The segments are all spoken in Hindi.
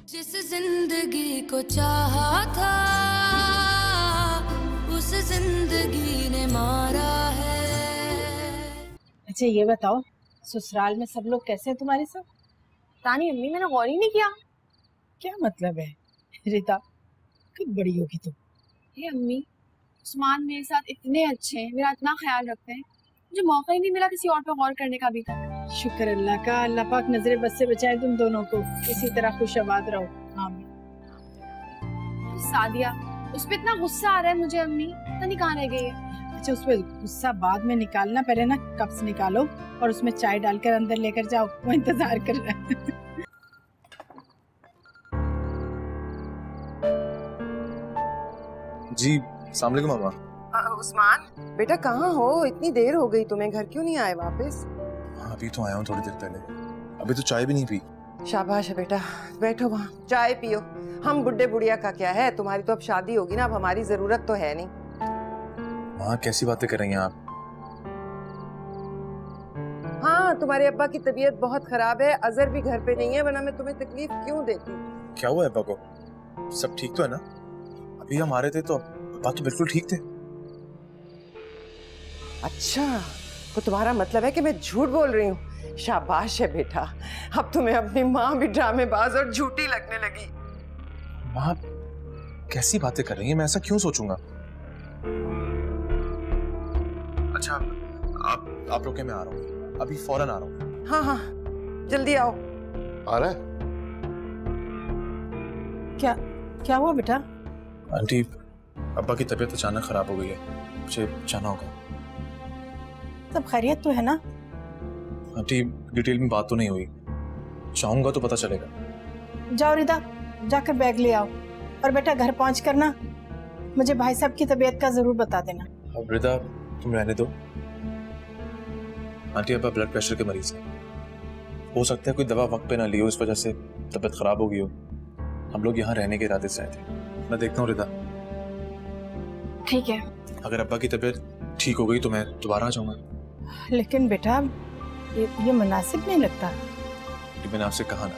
जिस जिंदगी को चाहा था उस जिंदगी ने मारा है। अच्छा ये बताओ, ससुराल में सब लोग कैसे हैं तुम्हारे साथ? तानी अम्मी, मैंने गौर ही नहीं किया। क्या मतलब है रिता, कब बड़ी होगी तुम? हे अम्मी, उस्मान मेरे साथ इतने अच्छे हैं, मेरा इतना ख्याल रखते हैं, मुझे मौका ही नहीं मिला किसी और पे गौर करने का अभी तक। शुक्र अल्लाह का, अल्लाह पाक नजरे बद से बचाए तुम दोनों को, इसी तरह खुशआबाद रहो। आमीन। सादिया, उस पे इतना गुस्सा आ रहा है मुझे अम्मी, पता नहीं कहाँ रह गई है। अच्छा उस पे गुस्सा बाद में निकालना, पहले ना कप्स निकालो और उसमें चाय डालकर अंदर लेकर जाओ, वो इंतजार कर रहा है। जी अस्सलाम वालेकुम मामा। उस्मान बेटा कहाँ हो? इतनी देर हो गई तुम्हें, घर क्यों नहीं आए वापस? हाँ अभी तो आया हूँ थोड़ी देर पहले, अभी तो चाय भी नहीं पी। शाबाश है बेटा, बैठो वहाँ चाय पियो। हम बुढ़े बुढ़िया का क्या है, तुम्हारी तो अब शादी होगी ना, अब हमारी जरूरत तो है नहीं। माँ कैसी बातें कर रही हैं आप? हाँ तुम्हारे अब्बा की तबीयत बहुत खराब है, अजहर भी घर पे नहीं है, वरना मैं तुम्हें तकलीफ क्यों देती। क्या हुआ है अब्बा को? सब ठीक तो है ना? अभी हम आ रहे थे तो अब्बा तो बिल्कुल ठीक थे। अच्छा तो तुम्हारा मतलब है कि मैं झूठ बोल रही हूँ? शाबाश है बेटा, अब तुम्हें अपनी माँ भी ड्रामेबाज और झूठी लगने लगी। माँ कैसी बातें कर रही हैं, मैं ऐसा क्यों सोचूंगा? अच्छा आप रुके, मैं आ रहा हूँ, अभी फौरन आ रहा हूँ। हाँ हाँ जल्दी आओ। आ रहा है? क्या हुआ बेटा? आंटी अब्बा की तबीयत अचानक खराब हो गई है, मुझे जाना होगा। सब खैरियत तो है ना? आंटी डिटेल में बात तो नहीं हुई, चाहूंगा तो पता चलेगा। जाओ रिदा, जाकर बैग ले आओ और बेटा घर पहुंच कर ना मुझे भाई साहब की तबीयत का जरूर बता देना। अब रिदा तुम रहने दो, आंटी अब्बा ब्लड प्रेशर के मरीज हैं, हो सकता है कोई दवा वक्त पे ना ली हो, इस वजह से तबीयत खराब हो गई हो। हम लोग यहाँ रहने के इरादे से आए थे। मैं देखता हूँ रिदा। ठीक है। अगर अब्बा की तबीयत ठीक हो गई तो मैं दोबारा आ जाऊंगा। लेकिन बेटा ये मुनासिब नहीं लगता। मैंने आपसे कहा ना,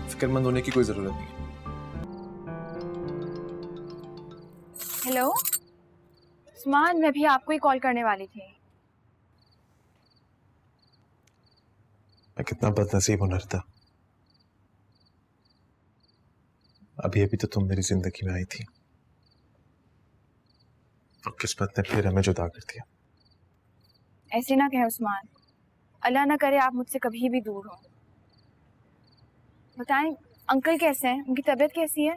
फिक्रमंद होने की कोई जरूरत नहीं है। हेलो उस्मान, मैं भी आपको ही कॉल करने वाली थी। मैं कितना बदनसीब हूं रिदा, अभी अभी तो तुम मेरी जिंदगी में आई थी और किस्मत ने फिर हमें जुदा कर दिया। ऐसे ना कहे उस्मान, अल्लाह ना करे आप मुझसे कभी भी दूर हो। बताएं अंकल कैसे हैं, उनकी तबीयत कैसी है?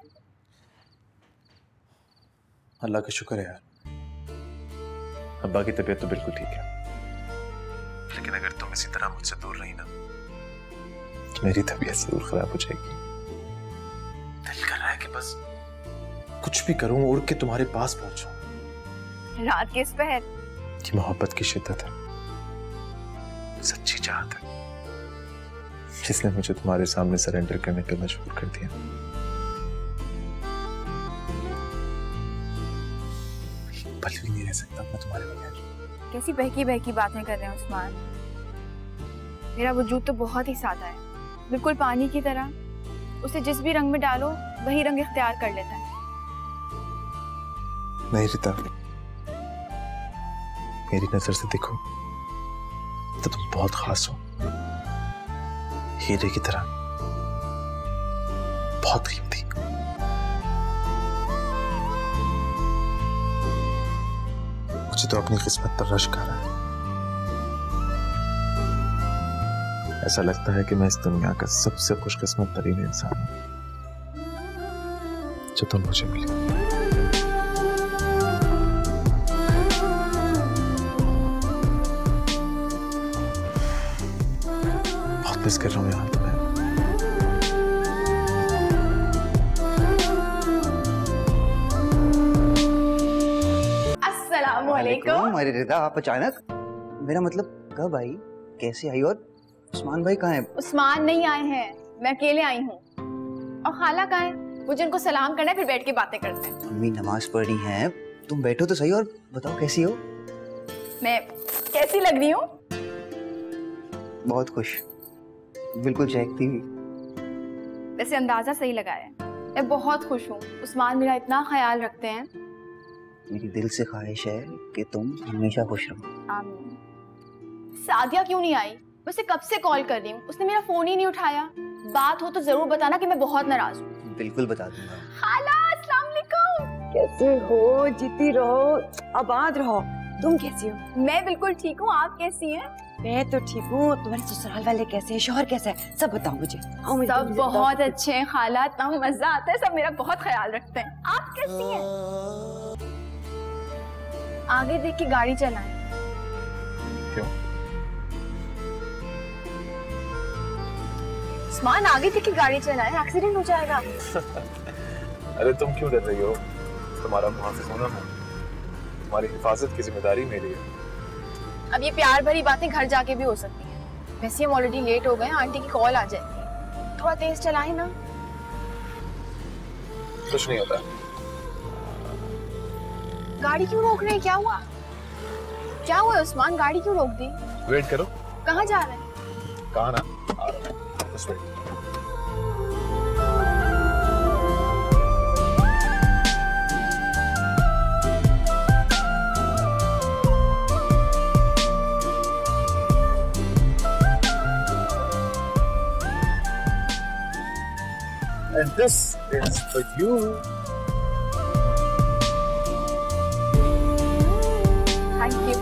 अल्लाह का शुक्र है यार, अब्बा की तबीयत तो बिल्कुल ठीक है, लेकिन अगर तुम इसी तरह मुझसे दूर रही ना तो मेरी तबीयत जरूर खराब हो जाएगी। दिल कर रहा है कि बस कुछ भी करूं, उड़ के तुम्हारे पास पहुंचूं। रात के इस पहर? ये मोहब्बत की शिद्दत है, सच्ची चाहत है, जिसने मुझे तुम्हारे सामने सरेंडर करने पे मजबूर कर दिया। पल भी नहीं रह सकता मैं तुम्हारे बगैर। कैसी बहकी बहकी बातें कर रहे हैं उस्मान, मेरा वजूद तो बहुत ही सादा है, बिल्कुल पानी की तरह, उसे जिस भी रंग में डालो वही रंग इख्तियार कर लेता है। नहीं रिता, मेरी नजर से देखो तो तुम बहुत खास हो, हीरे की तरह, बहुत कीमती। मुझे तो अपनी किस्मत पर रश्क आ रहा है, ऐसा लगता है कि मैं इस दुनिया का सबसे खुशकिस्मत तरीन इंसान हूं जो तुम मुझे मिली। मिस कर रहा हूँ यार तुम्हें। अस्सलामुअलैकुम। अरे रिदा आप अचानक, मेरा मतलब कब आई, कैसे आई, और उस्मान भाई कहाँ हैं? उस्मान नहीं आए हैं, मैं अकेले आई हूँ। और खाला कहाँ है? मुझे उनको सलाम करना है, फिर बैठ के बातें करते हैं। अम्मी नमाज पढ़ी हैं, तुम बैठो तो सही और बताओ कैसी हो? मैं कैसी लग रही हूँ? बहुत खुश, बिल्कुल चहकती हुई। वैसे अंदाजा सही लगाया है। मैं बहुत खुश हूँ, उस्मान मेरा इतना ख्याल रखते हैं। मेरी दिल से ख्वाहिश है कि तुम हमेशा खुश रहो। आमीन। सादिया क्यों नहीं आई? मैं उसे कब से कॉल कर रही हूँ, उसने मेरा फोन ही नहीं उठाया। बात हो तो जरूर बताना कि मैं बहुत नाराज हूँ। बिल्कुल बता दूंगा। खाला, अस्सलाम वालेकुम। कैसे हो? जीती रहो, आबाद रहो। तुम कैसी हो? मैं बिल्कुल ठीक हूँ, आप कैसी हैं? मैं तो ठीक हूँ। तुम्हारे ससुराल वाले कैसे हैं? शौहर कैसा है? सब बताओ मुझे। आओ मुझे सब बहुत अच्छे हैं खाला, इतना मजा आता है, सब मेरा बहुत ख्याल रखते हैं। आप कैसी हैं? आगे देख के गाड़ी चलाएं। क्यों? उस्मान, आगे देख के गाड़ी चलाएं, एक्सीडेंट हो जाएगा। अरे तुम क्यों डर रही हो? तुम्हारा मुहाफिज होना मैं, तुम्हारी हिफाजत की जिम्मेदारी मेरी है। अब ये प्यार भरी बातें घर जाके भी हो सकती हैं। वैसे हम ऑलरेडी लेट हो गए, आंटी की कॉल आ जाएगी। थोड़ा तेज चलाएं ना। कुछ नहीं होता। गाड़ी क्यों रोक रहे हैं? क्या हुआ? क्या हुआ उस्मान? गाड़ी क्यों रोक दी? वेट करो। कहाँ जा रहे हैं? कहाँ ना? आ रहा है। बस wait. And this is for you. Thank you.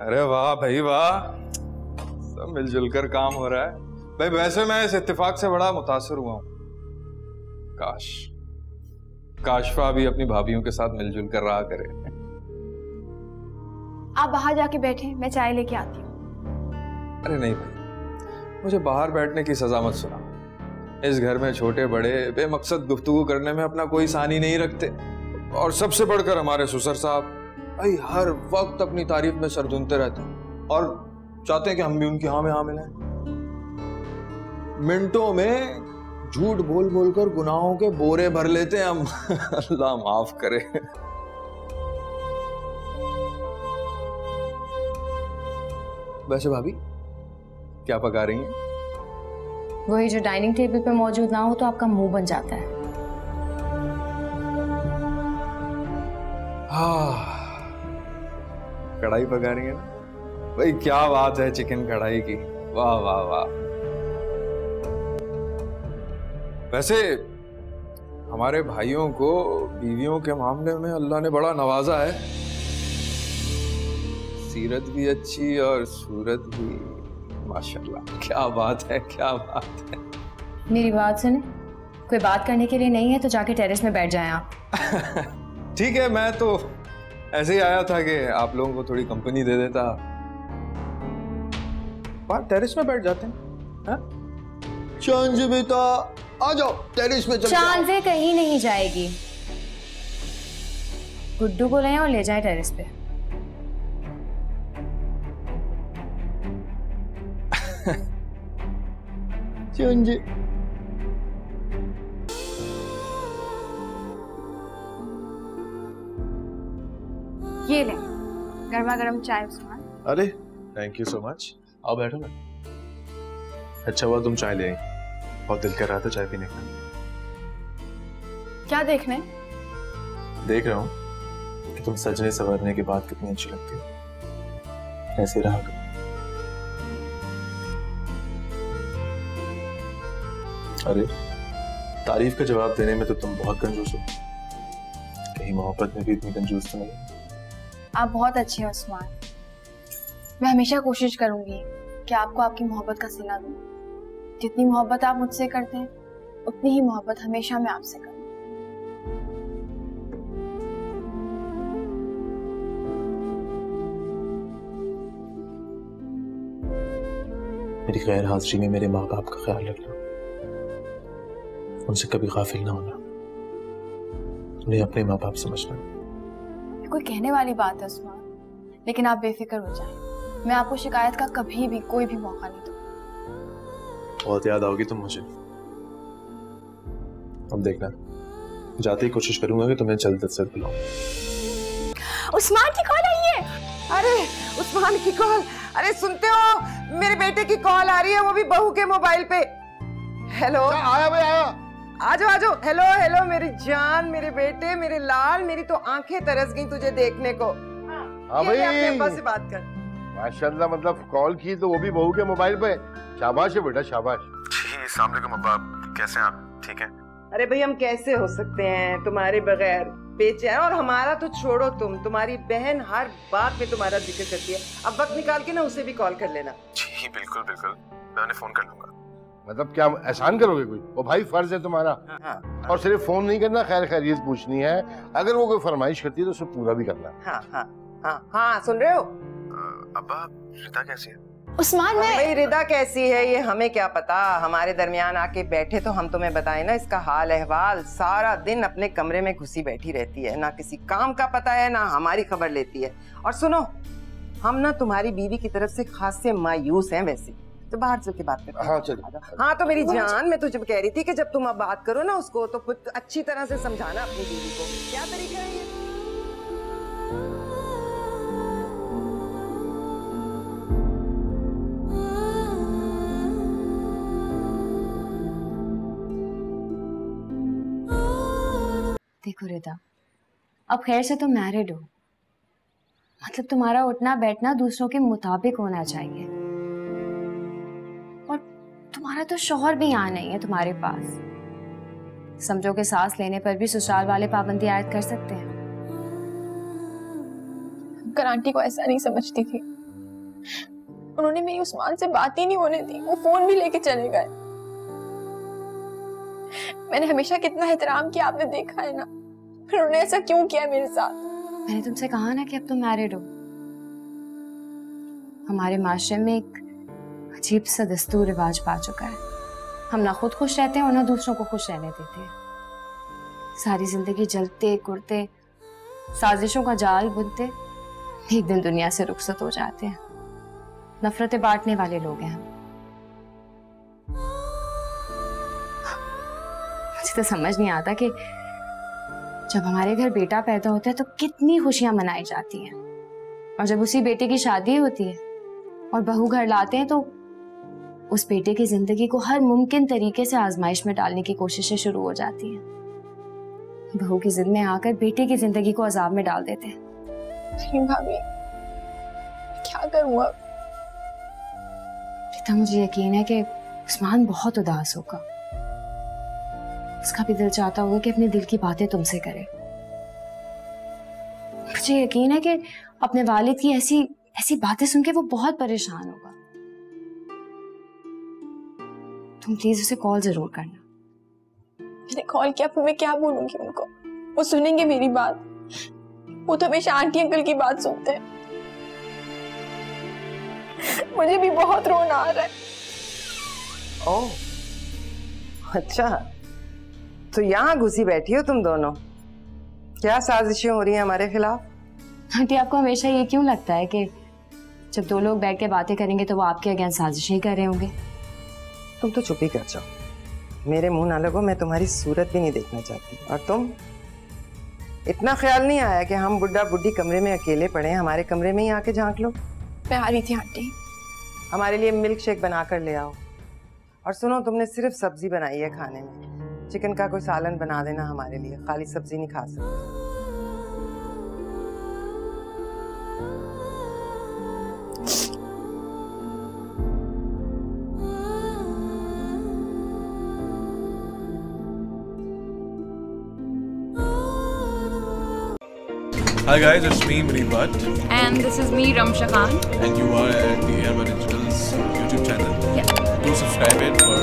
अरे वाह भाई वाह, सब मिलजुल कर काम हो रहा है। भाई वैसे मैं इस इत्तेफाक से बड़ा मुतासिर हुआ हूँ। काश काशफा भी अपनी भाभीयों के साथ मिलजुल कर रहा करे। आप बाहर जाके बैठे, मैं चाय लेके आती हूँ। अरे नहीं भाई, मुझे बाहर बैठने की सजा मत सुना। इस घर में छोटे बड़े बेमकसद गुफ्तगू करने में अपना कोई सानी नहीं रखते। और सबसे बढ़कर हमारे ससुर साहब भाई हर वक्त अपनी तारीफ में सरधुनते रहते हैं और चाहते हैं कि हम भी उनकी हाँ में हाँ मिलाएं। मिनटों में झूठ बोल बोलकर गुनाहों के बोरे भर लेते हैं हम। अल्लाह माफ करे। वैसे भाभी क्या पका रही हैं? वही जो डाइनिंग टेबल पे मौजूद ना हो तो आपका मुंह बन जाता है। कढ़ाई पका रही है ना भाई? क्या बात है चिकन कढ़ाई की, वाह वाह वाह। वैसे हमारे भाइयों को बीवियों के मामले में अल्लाह ने बड़ा नवाजा है। सीरत भी अच्छी और सूरत भी माशाल्लाह। क्या बात है, क्या बात है। मेरी बात सुने, कोई बात करने के लिए नहीं है तो जाके टेरेस में बैठ जाएं आप। ठीक है, मैं तो ऐसे ही आया था कि आप लोगों को थोड़ी कंपनी दे देता। बाहर टेरेस में बैठ जाते हैं। चांद बेटा आ जाओ टेरेस में। चांद से कहीं नहीं जाएगी। गुड्डू को ले और ले जाए टेरेस पे। चांद ये ले गर्मा गर्म चाय उस्मान। अरे थैंक यू सो मच। आओ बैठो ना। अच्छा हुआ तुम चाय ले आई, बहुत दिल कर रहा था चाय पीने का। क्या देखने? देख रहा हूँ कि तुम सजने संवरने के बाद कितनी अच्छी लगती हो। ऐसे रहा करो। अरे तारीफ का जवाब देने में तो तुम बहुत कंजूस हो, कहीं मोहब्बत में भी इतनी कंजूस तो नहीं। आप बहुत अच्छे हैं उस्मान। मैं हमेशा कोशिश करूंगी कि आपको आपकी मोहब्बत का सिला दूं। जितनी मोहब्बत आप मुझसे करते हैं उतनी ही मोहब्बत हमेशा मैं आपसे करूं। मेरी गैर हाजिरी में मेरे माँ बाप का ख्याल रखना, उनसे कभी गाफिल ना होना, उन्हें अपने माँ बाप समझना। कोई कहने वाली बात है उस्मान, लेकिन आप बेफिक्र हो जाएं। मैं आपको शिकायत का कभी भी कोई भी मौका नहीं दूंगा। बहुत याद आओगी तुम मुझे। अब देखना, जाते ही कोशिश करूंगा कि तुम्हें जल्द से जल्द बुलाऊं। उस्मान की कॉल आई है। अरे उस्मान की कॉल, अरे सुनते हो, मेरे बेटे की कॉल आ रही है, वो भी बहू के मोबाइल पे। हेलो। आया भाई आया। आजो आजो। हेलो हेलो मेरी जान, मेरे बेटे, मेरे लाल, मेरी तो आंखें तरस गई तुझे देखने को। हाँ भाई, अपने अब्बा से बात कर। माशाल्लाह, मतलब कॉल की तो वो भी बहू के मोबाइल पे। शाबाश है बेटा, शाबाश। जी अस्सलाम वालेकुम अब्बा, कैसे हैं आप? ठीक हैं? अरे भाई हम कैसे हो सकते हैं तुम्हारे बगैर, बेचैन। और हमारा तो छोड़ो, तुम्हारी बहन हर बात में तुम्हारा जिक्र करती है। अब वक्त निकाल के ना उसे भी कॉल कर लेना। जी बिल्कुल बिल्कुल, मैं उन्हें फोन कर लूंगा। मतलब क्या एहसान करोगे कोई? वो भाई फर्ज है तुम्हारा। हाँ, और सिर्फ फोन नहीं करना, खैर खैरियत पूछनी है। अगर वो कोई फरमाइश करती है तो उसे पूरा भी करना। हाँ हाँ हाँ हाँ, सुन रहे हो? अब्बा रिदा कैसी है? उस्मान, मैं भाई रिदा कैसी है ये हमें क्या पता, हमारे दरमियान आके बैठे तो हम तुम्हें बताएं ना इसका हाल अहवाल। सारा दिन अपने कमरे में घुसी बैठी रहती है, ना किसी काम का पता है ना हमारी खबर लेती है। और सुनो, हम ना तुम्हारी बीवी की तरफ से खास से मायूस हैं वैसे, तो बाहर चल के बात करते हैं। हाँ चलो। हाँ तो मेरी जान, मैं तुझे कह रही थी कि जब तुम अब बात करो ना उसको तो खुद अच्छी तरह से समझाना अपनी बीवी को। क्या तरीका है ये? देखो रिदा, अब खैर से तुम मैरिड हो, मतलब तुम्हारा उठना बैठना दूसरों के मुताबिक होना चाहिए। और तुम्हारा तो शौहर भी यहाँ नहीं है तुम्हारे पास। समझो कि सांस लेने पर भी ससुराल वाले पाबंदी आयद कर सकते हैं। कर आंटी को ऐसा नहीं समझती थी, उन्होंने मेरी उस्मान से बात ही नहीं होने दी, वो फोन भी लेके चले गए। मैंने हमेशा कितना एहतराम किया, आपने देखा है ना, फिर उन्होंने ऐसा क्यों किया मेरे साथ? मैंने तुमसे कहा ना कि अब तुम मैरिड हो। हमारे माशरे में एक अजीब सा दस्तूर रिवाज पा चुका है, हम ना खुद खुश रहते हैं और ना दूसरों को खुश रहने देते हैं। सारी जिंदगी जलते कुड़ते साजिशों का जाल बुनते एक दिन दुनिया से रुखसत हो जाते हैं। नफरतें बांटने वाले लोग हैं हम। मुझे तो समझ नहीं आता कि जब हमारे घर बेटा पैदा होता है तो कितनी खुशियां मनाई जाती हैं, और जब उसी बेटे की शादी होती है और बहू घर लाते हैं तो उस बेटे की जिंदगी को हर मुमकिन तरीके से आजमाइश में डालने की कोशिशें शुरू हो जाती हैं। बहू की जिद में आकर बेटे की जिंदगी को अजाब में डाल देते हैं। भाभी क्या करूं अब? रिता, मुझे यकीन है कि उस्मान बहुत उदास होगा। उसका भी दिल चाहता होगा कि अपने दिल की बातें तुमसे करे। मुझे यकीन है कि अपने वालिद की ऐसी ऐसी बातें सुन के वो बहुत परेशान होगा। तुम प्लीज उसे कॉल जरूर करना। मैंने कॉल किया, फिर मैं क्या बोलूंगी उनको? वो सुनेंगे मेरी बात? वो तो हमेशा आंटी अंकल की बात सुनते हैं। मुझे भी बहुत रोना आ रहा है। ओह अच्छा, तो यहाँ घुसी बैठी हो तुम दोनों, क्या साजिशें हो रही हैं हमारे खिलाफ? आंटी, आपको हमेशा ये क्यों लगता है कि जब दो लोग बैठ के बातें करेंगे तो वो आपके अगेंस्ट साजिशें ही कर रहे होंगे? तुम तो चुप ही कर जाओ, मेरे मुंह ना लगो, मैं तुम्हारी सूरत भी नहीं देखना चाहती। और तुम, इतना ख्याल नहीं आया कि हम बुढ़ा बुढ़ी कमरे में अकेले पड़े हैं, हमारे कमरे में ही आके झांक लो। मैं आ रही थी आंटी। हमारे लिए मिल्क शेक बना कर ले आओ। और सुनो, तुमने सिर्फ सब्जी बनाई है खाने में, चिकन का कोई सालन बना देना हमारे लिए, खाली सब्जी नहीं खा सकते। Hi guys, it's me Munib Bhatt. And this is me Ramsha Khan. And you are at the Airborne Originals YouTube channel. Yeah. Do subscribe it for